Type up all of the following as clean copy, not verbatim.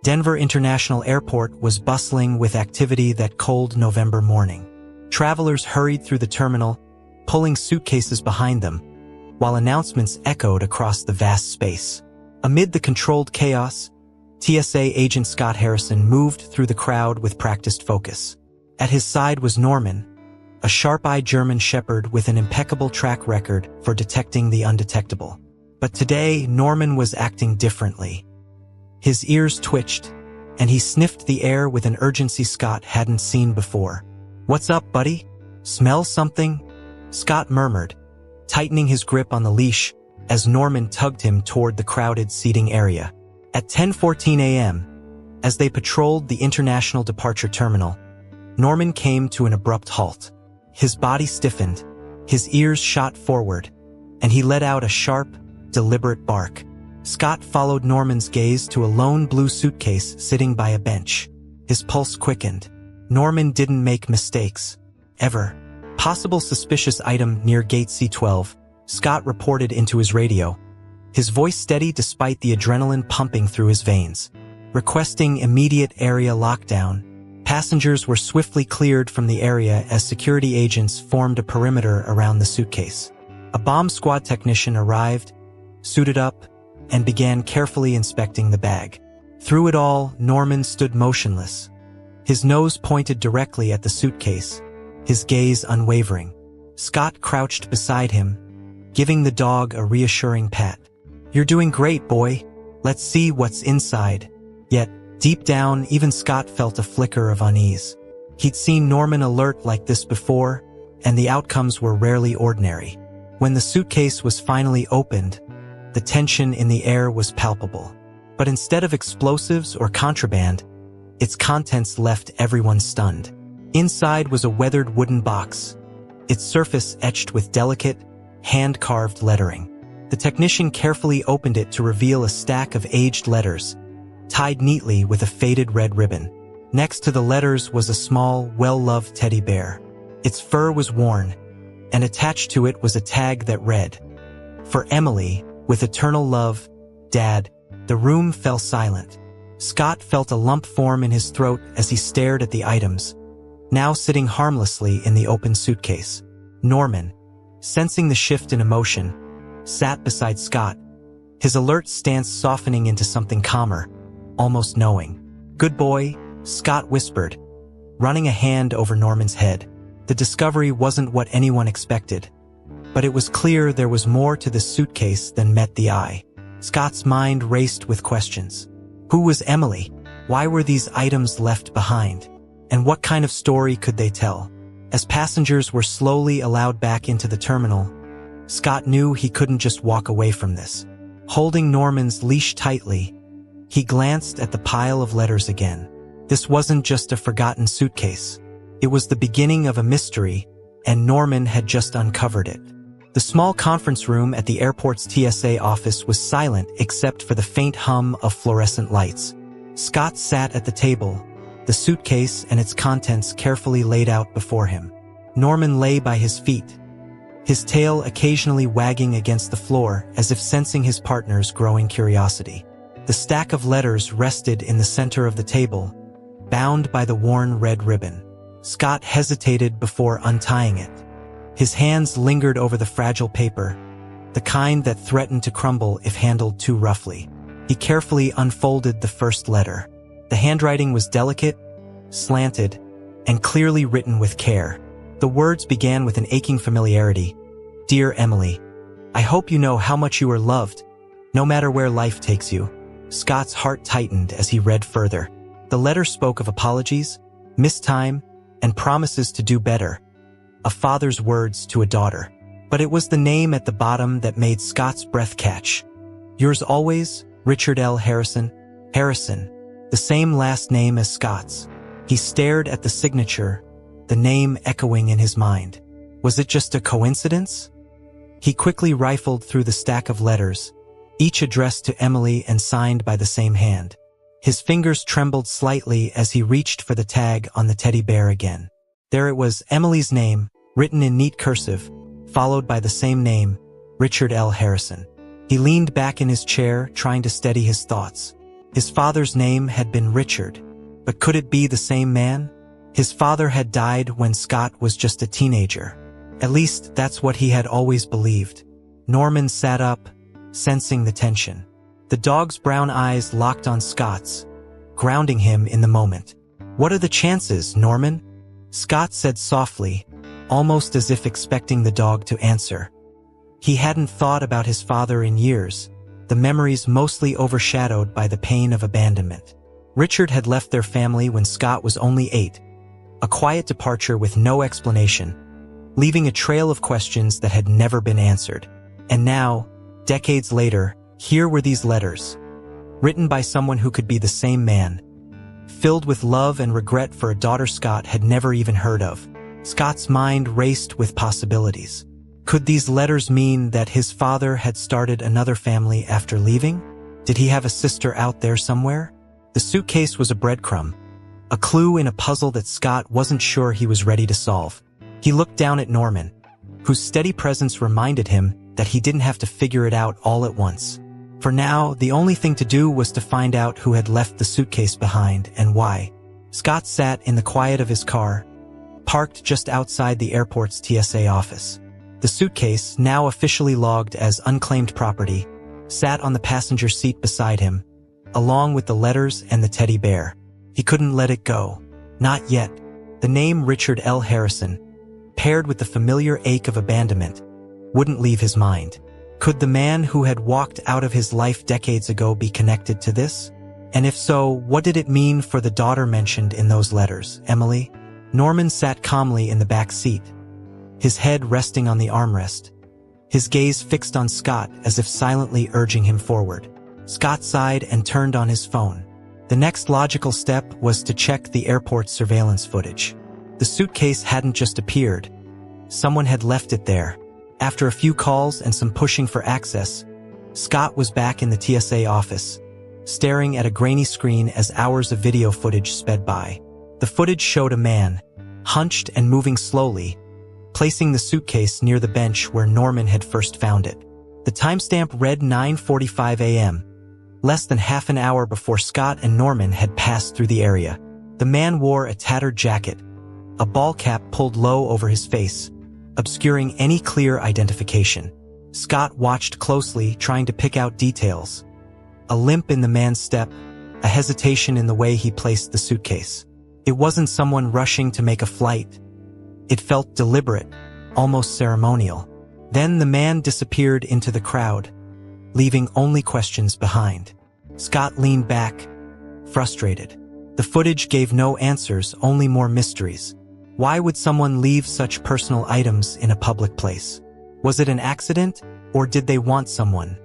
Denver International Airport was bustling with activity that cold November morning. Travelers hurried through the terminal, pulling suitcases behind them, while announcements echoed across the vast space. Amid the controlled chaos, TSA agent Scott Harrison moved through the crowd with practiced focus. At his side was Norman, a sharp-eyed German shepherd with an impeccable track record for detecting the undetectable. But today, Norman was acting differently. His ears twitched, and he sniffed the air with an urgency Scott hadn't seen before. "What's up, buddy? Smell something?" Scott murmured, tightening his grip on the leash as Norman tugged him toward the crowded seating area. At 10:14 a.m., as they patrolled the international departure terminal, Norman came to an abrupt halt. His body stiffened, his ears shot forward, and he let out a sharp, deliberate bark. Scott followed Norman's gaze to a lone blue suitcase sitting by a bench. His pulse quickened. Norman didn't make mistakes. Ever. "Possible suspicious item near gate C12, Scott reported into his radio, his voice steady despite the adrenaline pumping through his veins. Requesting immediate area lockdown. Passengers were swiftly cleared from the area as security agents formed a perimeter around the suitcase. A bomb squad technician arrived, suited up, and began carefully inspecting the bag. Through it all, Norman stood motionless. His nose pointed directly at the suitcase, his gaze unwavering. Scott crouched beside him, giving the dog a reassuring pat. "You're doing great, boy. Let's see what's inside." Yet, deep down, even Scott felt a flicker of unease. He'd seen Norman alert like this before, and the outcomes were rarely ordinary. When the suitcase was finally opened, the tension in the air was palpable. But instead of explosives or contraband, its contents left everyone stunned. Inside was a weathered wooden box, its surface etched with delicate, hand-carved lettering. The technician carefully opened it to reveal a stack of aged letters, tied neatly with a faded red ribbon. Next to the letters was a small, well-loved teddy bear. Its fur was worn, and attached to it was a tag that read, "For Emily, with eternal love, Dad." The room fell silent. Scott felt a lump form in his throat as he stared at the items, now sitting harmlessly in the open suitcase. Norman, sensing the shift in emotion, sat beside Scott, his alert stance softening into something calmer, almost knowing. "Good boy," Scott whispered, running a hand over Norman's head. The discovery wasn't what anyone expected, but it was clear there was more to this suitcase than met the eye. Scott's mind raced with questions. Who was Emily? Why were these items left behind? And what kind of story could they tell? As passengers were slowly allowed back into the terminal, Scott knew he couldn't just walk away from this. Holding Norman's leash tightly, he glanced at the pile of letters again. This wasn't just a forgotten suitcase. It was the beginning of a mystery, and Norman had just uncovered it. The small conference room at the airport's TSA office was silent except for the faint hum of fluorescent lights. Scott sat at the table, the suitcase and its contents carefully laid out before him. Norman lay by his feet, his tail occasionally wagging against the floor as if sensing his partner's growing curiosity. The stack of letters rested in the center of the table, bound by the worn red ribbon. Scott hesitated before untying it. His hands lingered over the fragile paper, the kind that threatened to crumble if handled too roughly. He carefully unfolded the first letter. The handwriting was delicate, slanted, and clearly written with care. The words began with an aching familiarity. "Dear Emily, I hope you know how much you are loved, no matter where life takes you." Scott's heart tightened as he read further. The letter spoke of apologies, missed time, and promises to do better. A father's words to a daughter. But it was the name at the bottom that made Scott's breath catch. "Yours always, Richard L. Harrison." Harrison, the same last name as Scott's. He stared at the signature, the name echoing in his mind. Was it just a coincidence? He quickly rifled through the stack of letters, each addressed to Emily and signed by the same hand. His fingers trembled slightly as he reached for the tag on the teddy bear again. There it was, Emily's name, written in neat cursive, followed by the same name, Richard L. Harrison. He leaned back in his chair, trying to steady his thoughts. His father's name had been Richard, but could it be the same man? His father had died when Scott was just a teenager. At least that's what he had always believed. Norman sat up, sensing the tension. The dog's brown eyes locked on Scott's, grounding him in the moment. "What are the chances, Norman?" Scott said softly, almost as if expecting the dog to answer. He hadn't thought about his father in years, the memories mostly overshadowed by the pain of abandonment. Richard had left their family when Scott was only 8, a quiet departure with no explanation, leaving a trail of questions that had never been answered. And now, decades later, here were these letters, written by someone who could be the same man, filled with love and regret for a daughter Scott had never even heard of. Scott's mind raced with possibilities. Could these letters mean that his father had started another family after leaving? Did he have a sister out there somewhere? The suitcase was a breadcrumb, a clue in a puzzle that Scott wasn't sure he was ready to solve. He looked down at Norman, whose steady presence reminded him that he didn't have to figure it out all at once. For now, the only thing to do was to find out who had left the suitcase behind and why. Scott sat in the quiet of his car, parked just outside the airport's TSA office. The suitcase, now officially logged as unclaimed property, sat on the passenger seat beside him, along with the letters and the teddy bear. He couldn't let it go. Not yet. The name Richard L. Harrison, paired with the familiar ache of abandonment, wouldn't leave his mind. Could the man who had walked out of his life decades ago be connected to this? And if so, what did it mean for the daughter mentioned in those letters, Emily? Norman sat calmly in the back seat, his head resting on the armrest, his gaze fixed on Scott as if silently urging him forward. Scott sighed and turned on his phone. The next logical step was to check the airport's surveillance footage. The suitcase hadn't just appeared. Someone had left it there. After a few calls and some pushing for access, Scott was back in the TSA office, staring at a grainy screen as hours of video footage sped by. The footage showed a man, hunched and moving slowly, placing the suitcase near the bench where Norman had first found it. The timestamp read 9:45 a.m., less than half an hour before Scott and Norman had passed through the area. The man wore a tattered jacket, a ball cap pulled low over his face, obscuring any clear identification. Scott watched closely, trying to pick out details. A limp in the man's step, a hesitation in the way he placed the suitcase. It wasn't someone rushing to make a flight. It felt deliberate, almost ceremonial. Then the man disappeared into the crowd, leaving only questions behind. Scott leaned back, frustrated. The footage gave no answers, only more mysteries. Why would someone leave such personal items in a public place? Was it an accident, or did they want someone,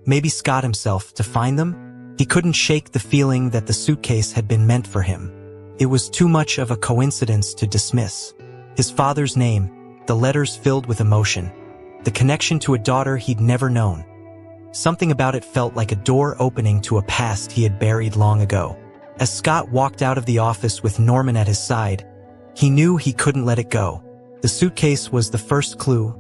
maybe Scott himself, to find them? He couldn't shake the feeling that the suitcase had been meant for him. It was too much of a coincidence to dismiss. His father's name, the letters filled with emotion, the connection to a daughter he'd never known. Something about it felt like a door opening to a past he had buried long ago. As Scott walked out of the office with Norman at his side, he knew he couldn't let it go. The suitcase was the first clue,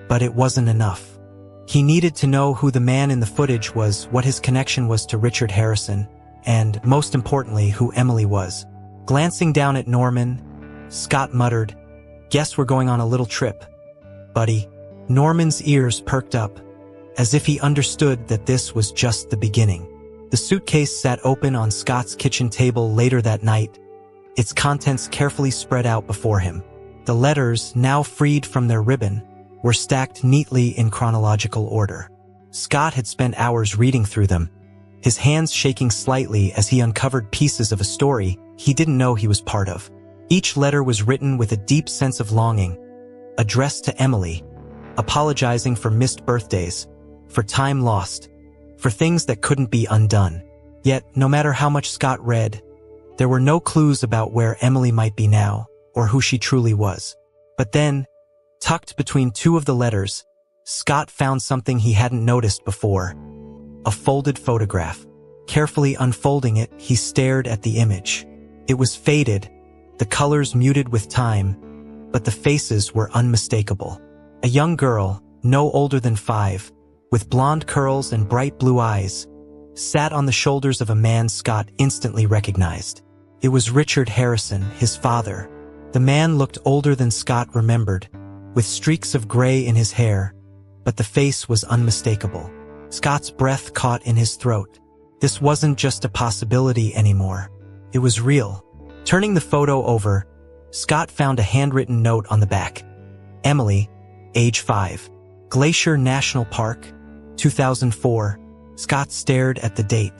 but it wasn't enough. He needed to know who the man in the footage was, what his connection was to Richard Harrison, and, most importantly, who Emily was. Glancing down at Norman, Scott muttered, "Guess we're going on a little trip, buddy." Norman's ears perked up, as if he understood that this was just the beginning. The suitcase sat open on Scott's kitchen table later that night, its contents carefully spread out before him. The letters, now freed from their ribbon, were stacked neatly in chronological order. Scott had spent hours reading through them, his hands shaking slightly as he uncovered pieces of a story he didn't know he was part of. Each letter was written with a deep sense of longing, addressed to Emily, apologizing for missed birthdays, for time lost, for things that couldn't be undone. Yet, no matter how much Scott read, there were no clues about where Emily might be now, or who she truly was. But then, tucked between two of the letters, Scott found something he hadn't noticed before. A folded photograph. Carefully unfolding it, he stared at the image. It was faded, the colors muted with time, but the faces were unmistakable. A young girl, no older than 5, with blonde curls and bright blue eyes, sat on the shoulders of a man Scott instantly recognized. It was Richard Harrison, his father. The man looked older than Scott remembered, with streaks of gray in his hair, but the face was unmistakable. Scott's breath caught in his throat. This wasn't just a possibility anymore. It was real. Turning the photo over, Scott found a handwritten note on the back. Emily, age 5. Glacier National Park, 2004. Scott stared at the date.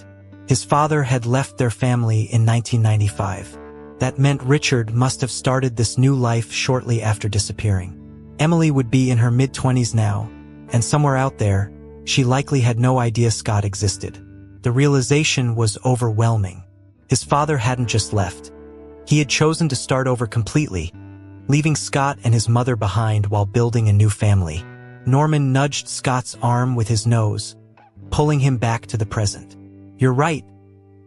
His father had left their family in 1995. That meant Richard must have started this new life shortly after disappearing. Emily would be in her mid-20s now, and somewhere out there, she likely had no idea Scott existed. The realization was overwhelming. His father hadn't just left. He had chosen to start over completely, leaving Scott and his mother behind while building a new family. Norman nudged Scott's arm with his nose, pulling him back to the present. "You're right,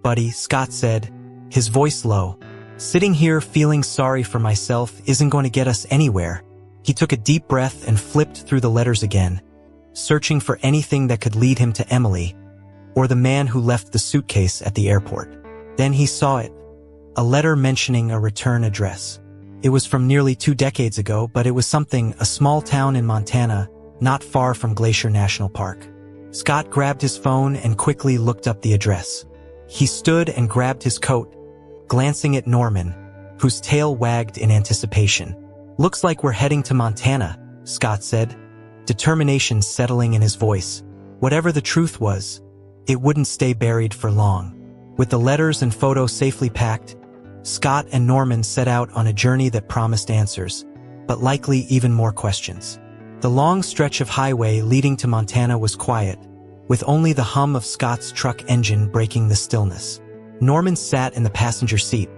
buddy," Scott said, his voice low. "Sitting here feeling sorry for myself isn't going to get us anywhere." He took a deep breath and flipped through the letters again, searching for anything that could lead him to Emily, or the man who left the suitcase at the airport. Then he saw it, a letter mentioning a return address. It was from nearly 2 decades ago, but it was a small town in Montana, not far from Glacier National Park. Scott grabbed his phone and quickly looked up the address. He stood and grabbed his coat, glancing at Norman, whose tail wagged in anticipation. "Looks like we're heading to Montana," Scott said, determination settling in his voice. Whatever the truth was, it wouldn't stay buried for long. With the letters and photo safely packed, Scott and Norman set out on a journey that promised answers, but likely even more questions. The long stretch of highway leading to Montana was quiet, with only the hum of Scott's truck engine breaking the stillness. Norman sat in the passenger seat.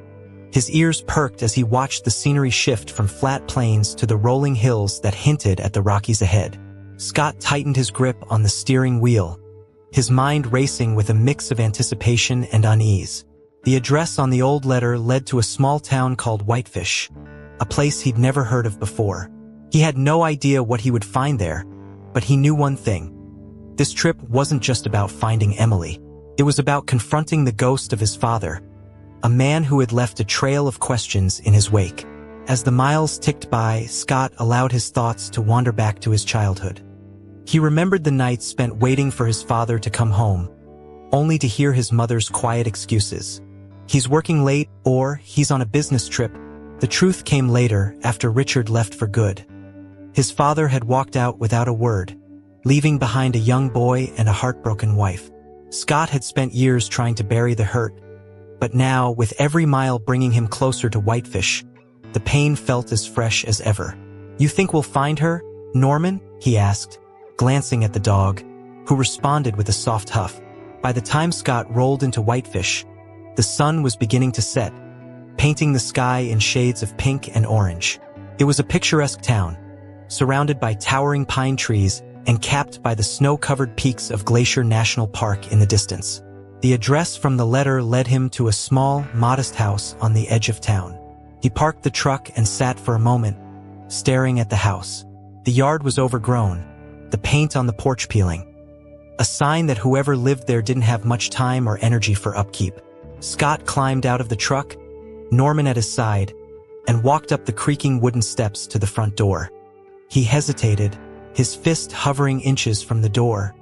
His ears perked as he watched the scenery shift from flat plains to the rolling hills that hinted at the Rockies ahead. Scott tightened his grip on the steering wheel, his mind racing with a mix of anticipation and unease. The address on the old letter led to a small town called Whitefish, a place he'd never heard of before. He had no idea what he would find there, but he knew one thing. This trip wasn't just about finding Emily. It was about confronting the ghost of his father, a man who had left a trail of questions in his wake. As the miles ticked by, Scott allowed his thoughts to wander back to his childhood. He remembered the nights spent waiting for his father to come home, only to hear his mother's quiet excuses. "He's working late," or "he's on a business trip." The truth came later, after Richard left for good. His father had walked out without a word, leaving behind a young boy and a heartbroken wife. Scott had spent years trying to bury the hurt, but now, with every mile bringing him closer to Whitefish, the pain felt as fresh as ever. "You think we'll find her, Norman?" he asked, glancing at the dog, who responded with a soft huff. By the time Scott rolled into Whitefish, the sun was beginning to set, painting the sky in shades of pink and orange. It was a picturesque town, surrounded by towering pine trees and capped by the snow-covered peaks of Glacier National Park in the distance. The address from the letter led him to a small, modest house on the edge of town. He parked the truck and sat for a moment, staring at the house. The yard was overgrown, the paint on the porch peeling, a sign that whoever lived there didn't have much time or energy for upkeep. Scott climbed out of the truck, Norman at his side, and walked up the creaking wooden steps to the front door. He hesitated, his fist hovering inches from the door,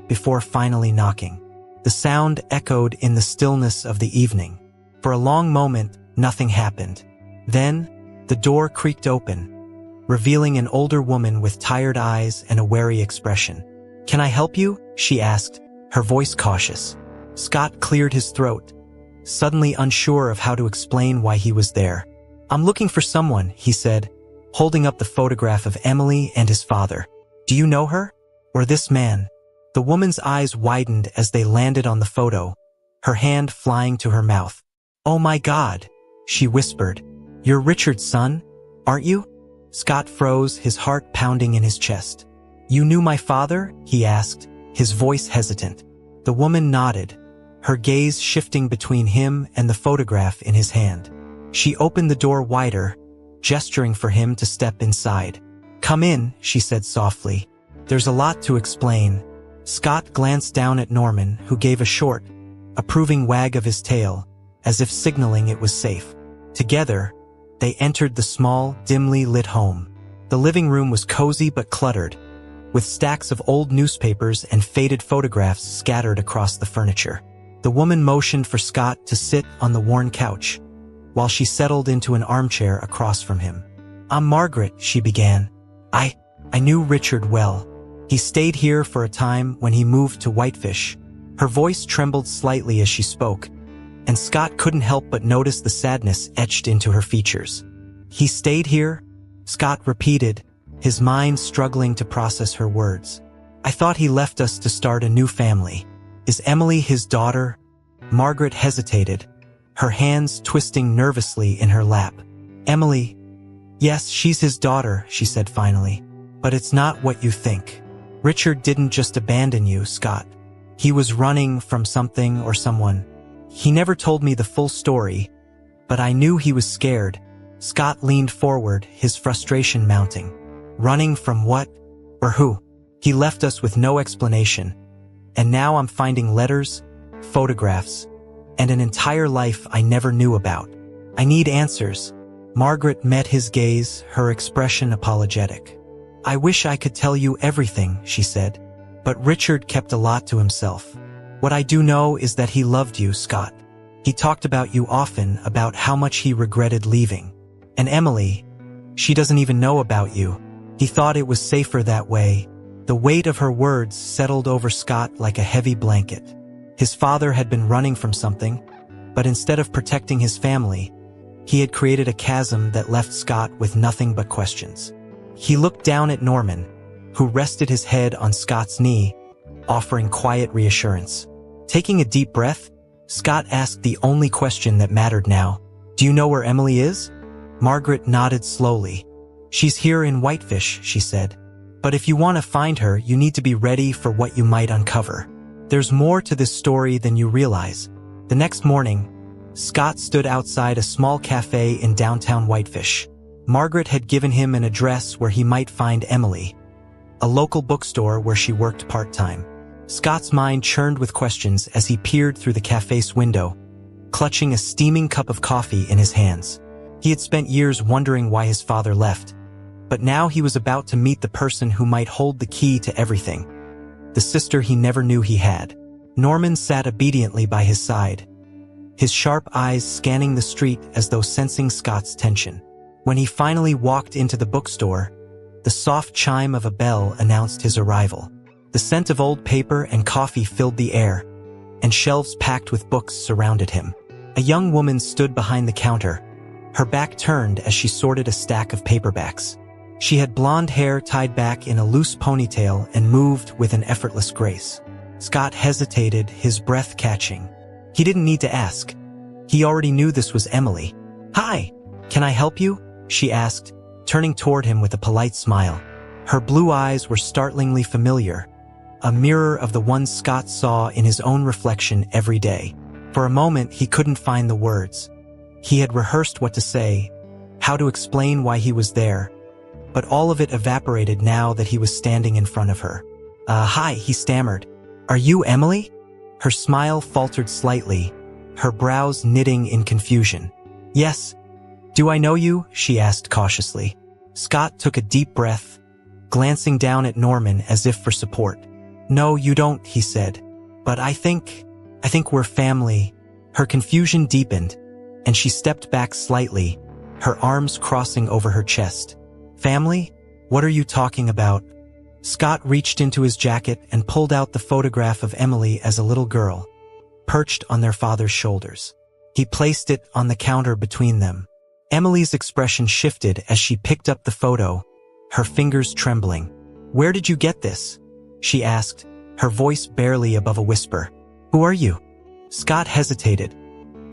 before finally knocking. The sound echoed in the stillness of the evening. For a long moment, nothing happened. Then, the door creaked open, revealing an older woman with tired eyes and a wary expression. "Can I help you?" she asked, her voice cautious. Scott cleared his throat, suddenly unsure of how to explain why he was there. "I'm looking for someone," he said, holding up the photograph of Emily and his father. "Do you know her? Or this man?" The woman's eyes widened as they landed on the photo, her hand flying to her mouth. "Oh my God," she whispered. "You're Richard's son, aren't you?" Scott froze, his heart pounding in his chest. "You knew my father?" he asked, his voice hesitant. The woman nodded, her gaze shifting between him and the photograph in his hand. She opened the door wider, gesturing for him to step inside. "Come in," she said softly. "There's a lot to explain." Scott glanced down at Norman, who gave a short, approving wag of his tail, as if signaling it was safe. Together, they entered the small, dimly lit home. The living room was cozy but cluttered, with stacks of old newspapers and faded photographs scattered across the furniture. The woman motioned for Scott to sit on the worn couch, while she settled into an armchair across from him. "I'm Margaret," she began. I knew Richard well. He stayed here for a time when he moved to Whitefish." Her voice trembled slightly as she spoke, and Scott couldn't help but notice the sadness etched into her features. "He stayed here?" Scott repeated, his mind struggling to process her words. "I thought he left us to start a new family. Is Emily his daughter?" Margaret hesitated, her hands twisting nervously in her lap. "Emily? Yes, she's his daughter," she said finally. "But it's not what you think. Richard didn't just abandon you, Scott. He was running from something or someone. He never told me the full story, but I knew he was scared." Scott leaned forward, his frustration mounting. "Running from what? Or who? He left us with no explanation. And now I'm finding letters, photographs, and an entire life I never knew about. I need answers." Margaret met his gaze, her expression apologetic. "I wish I could tell you everything," she said, "but Richard kept a lot to himself. What I do know is that he loved you, Scott. He talked about you often, about how much he regretted leaving. And Emily, she doesn't even know about you. He thought it was safer that way." The weight of her words settled over Scott like a heavy blanket. His father had been running from something, but instead of protecting his family, he had created a chasm that left Scott with nothing but questions. He looked down at Norman, who rested his head on Scott's knee, offering quiet reassurance. Taking a deep breath, Scott asked the only question that mattered now. "Do you know where Emily is?" Margaret nodded slowly. "She's here in Whitefish," she said. "But if you want to find her, you need to be ready for what you might uncover. There's more to this story than you realize." The next morning, Scott stood outside a small cafe in downtown Whitefish. Margaret had given him an address where he might find Emily, a local bookstore where she worked part-time. Scott's mind churned with questions as he peered through the cafe's window, clutching a steaming cup of coffee in his hands. He had spent years wondering why his father left, but now he was about to meet the person who might hold the key to everything, the sister he never knew he had. Norman sat obediently by his side, his sharp eyes scanning the street as though sensing Scott's tension. When he finally walked into the bookstore, the soft chime of a bell announced his arrival. The scent of old paper and coffee filled the air, and shelves packed with books surrounded him. A young woman stood behind the counter, her back turned as she sorted a stack of paperbacks. She had blonde hair tied back in a loose ponytail and moved with an effortless grace. Scott hesitated, his breath catching. He didn't need to ask. He already knew this was Emily. "Hi, can I help you?" she asked, turning toward him with a polite smile. Her blue eyes were startlingly familiar, a mirror of the ones Scott saw in his own reflection every day. For a moment, he couldn't find the words. He had rehearsed what to say, how to explain why he was there, but all of it evaporated now that he was standing in front of her. Hi, he stammered. "Are you Emily?" Her smile faltered slightly, her brows knitting in confusion. "Yes. Do I know you?" she asked cautiously. Scott took a deep breath, glancing down at Norman as if for support. "No, you don't," he said. "But I think we're family." Her confusion deepened, and she stepped back slightly, her arms crossing over her chest. "Family? What are you talking about?" Scott reached into his jacket and pulled out the photograph of Emily as a little girl, perched on their father's shoulders. He placed it on the counter between them. Emily's expression shifted as she picked up the photo, her fingers trembling. "Where did you get this?" she asked, her voice barely above a whisper. "Who are you?" Scott hesitated,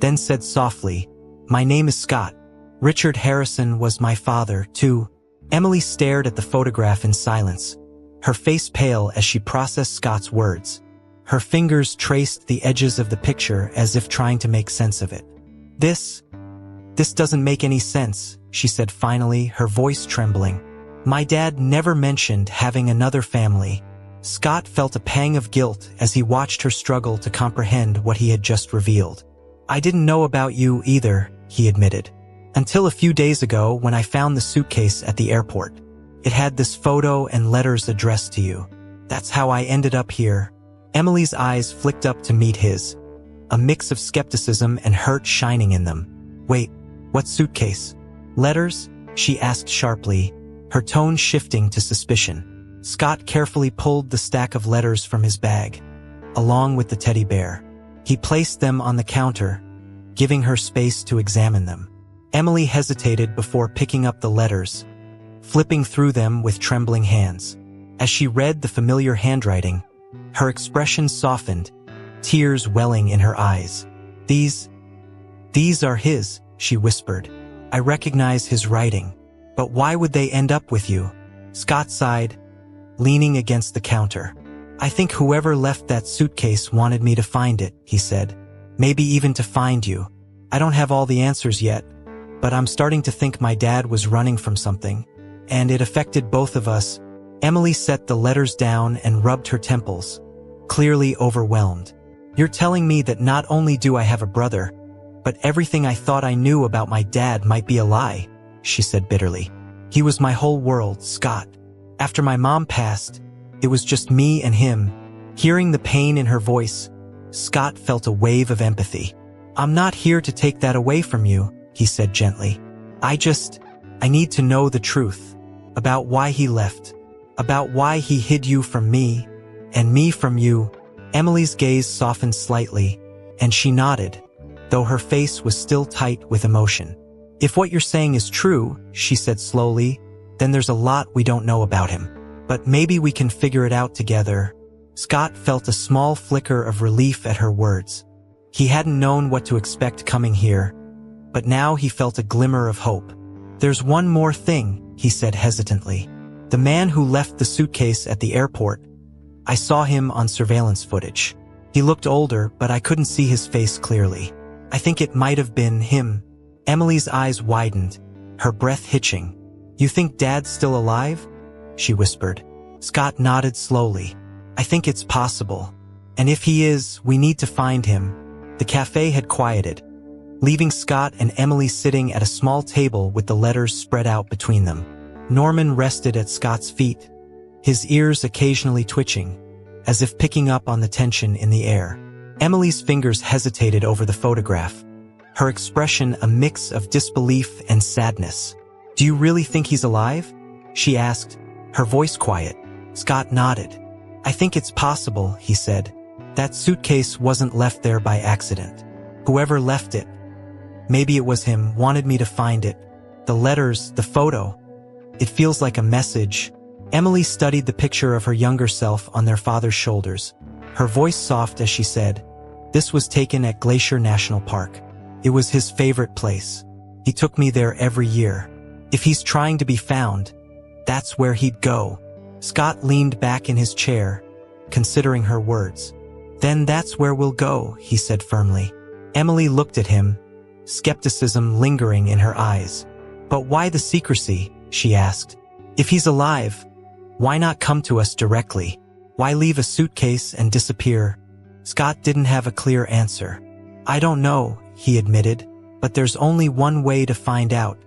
then said softly, "My name is Scott. Richard Harrison was my father, too." Emily stared at the photograph in silence, her face pale as she processed Scott's words. Her fingers traced the edges of the picture as if trying to make sense of it. This doesn't make any sense," she said finally, her voice trembling. "My dad never mentioned having another family." Scott felt a pang of guilt as he watched her struggle to comprehend what he had just revealed. "I didn't know about you either," he admitted. "Until a few days ago when I found the suitcase at the airport. It had this photo and letters addressed to you. That's how I ended up here." Emily's eyes flicked up to meet his, a mix of skepticism and hurt shining in them. "Wait, what suitcase? Letters?" she asked sharply, her tone shifting to suspicion. Scott carefully pulled the stack of letters from his bag, along with the teddy bear. He placed them on the counter, giving her space to examine them. Emily hesitated before picking up the letters, flipping through them with trembling hands. As she read the familiar handwriting, her expression softened, tears welling in her eyes. These are his," she whispered. "I recognize his writing. But why would they end up with you?" Scott sighed, leaning against the counter. "I think whoever left that suitcase wanted me to find it," he said. "Maybe even to find you. I don't have all the answers yet, but I'm starting to think my dad was running from something, and it affected both of us." Emily set the letters down and rubbed her temples, clearly overwhelmed. "You're telling me that not only do I have a brother, but everything I thought I knew about my dad might be a lie," she said bitterly. "He was my whole world, Scott. After my mom passed, it was just me and him." Hearing the pain in her voice, Scott felt a wave of empathy. "I'm not here to take that away from you," he said gently. I need to know the truth. About why he left. About why he hid you from me, and me from you." Emily's gaze softened slightly, and she nodded, though her face was still tight with emotion. "If what you're saying is true," she said slowly, "then there's a lot we don't know about him. But maybe we can figure it out together." Scott felt a small flicker of relief at her words. He hadn't known what to expect coming here, but now he felt a glimmer of hope. "There's one more thing," he said hesitantly. "The man who left the suitcase at the airport, I saw him on surveillance footage. He looked older, but I couldn't see his face clearly. I think it might have been him." Emily's eyes widened, her breath hitching. "You think Dad's still alive?" she whispered. Scott nodded slowly. "I think it's possible. And if he is, we need to find him." The cafe had quieted, leaving Scott and Emily sitting at a small table with the letters spread out between them. Norman rested at Scott's feet, his ears occasionally twitching, as if picking up on the tension in the air. Emily's fingers hesitated over the photograph, her expression a mix of disbelief and sadness. "Do you really think he's alive?" she asked, her voice quiet. Scott nodded. "I think it's possible," he said. "That suitcase wasn't left there by accident. Whoever left it, maybe it was him, wanted me to find it. The letters, the photo. It feels like a message." Emily studied the picture of her younger self on their father's shoulders, her voice soft as she said, "This was taken at Glacier National Park. It was his favorite place. He took me there every year. If he's trying to be found, that's where he'd go." Scott leaned back in his chair, considering her words. "Then that's where we'll go," he said firmly. Emily looked at him, skepticism lingering in her eyes. "But why the secrecy?" she asked. "If he's alive, why not come to us directly? Why leave a suitcase and disappear?" Scott didn't have a clear answer. "I don't know," he admitted, "but there's only one way to find out."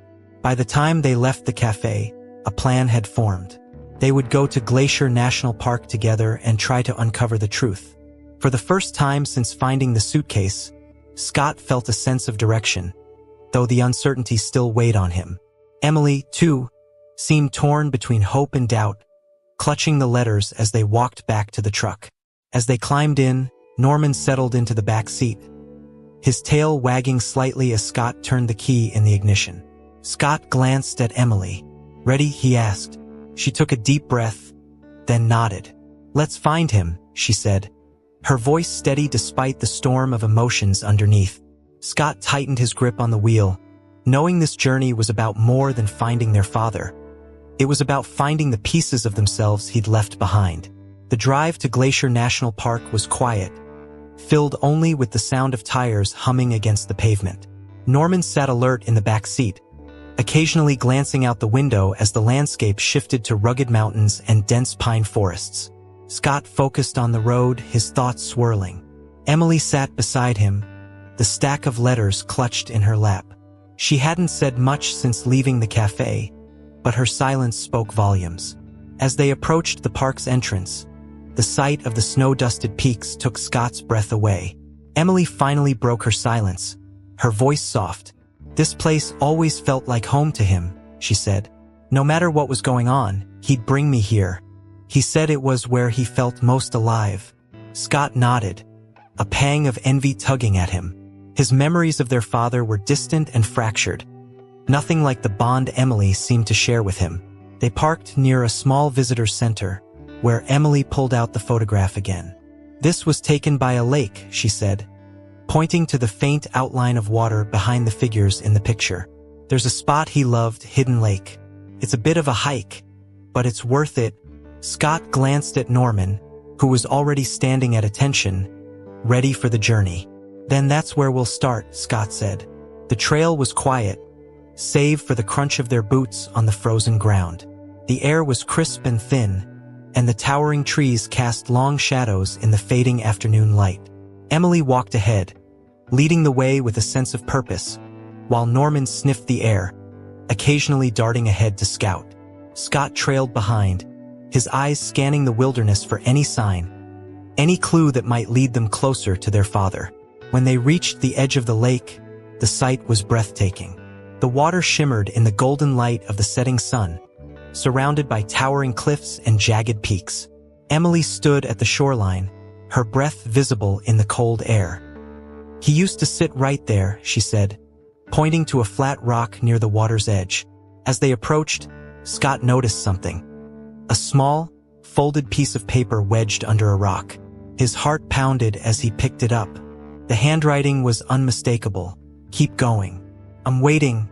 By the time they left the cafe, a plan had formed. They would go to Glacier National Park together and try to uncover the truth. For the first time since finding the suitcase, Scott felt a sense of direction, though the uncertainty still weighed on him. Emily, too, seemed torn between hope and doubt, clutching the letters as they walked back to the truck. As they climbed in, Norman settled into the back seat, his tail wagging slightly as Scott turned the key in the ignition. Scott glanced at Emily. "Ready?" he asked. She took a deep breath, then nodded. "Let's find him," she said, her voice steady despite the storm of emotions underneath. Scott tightened his grip on the wheel, knowing this journey was about more than finding their father. It was about finding the pieces of themselves he'd left behind. The drive to Glacier National Park was quiet, filled only with the sound of tires humming against the pavement. Norman sat alert in the back seat, occasionally glancing out the window as the landscape shifted to rugged mountains and dense pine forests. Scott focused on the road, his thoughts swirling. Emily sat beside him, the stack of letters clutched in her lap. She hadn't said much since leaving the cafe, but her silence spoke volumes. As they approached the park's entrance, the sight of the snow-dusted peaks took Scott's breath away. Emily finally broke her silence, her voice soft. "This place always felt like home to him," she said. "No matter what was going on, he'd bring me here. He said it was where he felt most alive." Scott nodded, a pang of envy tugging at him. His memories of their father were distant and fractured, nothing like the bond Emily seemed to share with him. They parked near a small visitor center, where Emily pulled out the photograph again. "This was taken by a lake," she said, pointing to the faint outline of water behind the figures in the picture. "There's a spot he loved, Hidden Lake. It's a bit of a hike, but it's worth it." Scott glanced at Norman, who was already standing at attention, ready for the journey. "Then that's where we'll start," Scott said. The trail was quiet, save for the crunch of their boots on the frozen ground. The air was crisp and thin, and the towering trees cast long shadows in the fading afternoon light. Emily walked ahead, leading the way with a sense of purpose, while Norman sniffed the air, occasionally darting ahead to scout. Scott trailed behind, his eyes scanning the wilderness for any sign, any clue that might lead them closer to their father. When they reached the edge of the lake, the sight was breathtaking. The water shimmered in the golden light of the setting sun, surrounded by towering cliffs and jagged peaks. Emily stood at the shoreline, her breath visible in the cold air. "He used to sit right there," she said, pointing to a flat rock near the water's edge. As they approached, Scott noticed something. A small, folded piece of paper wedged under a rock. His heart pounded as he picked it up. The handwriting was unmistakable. "Keep going. I'm waiting,"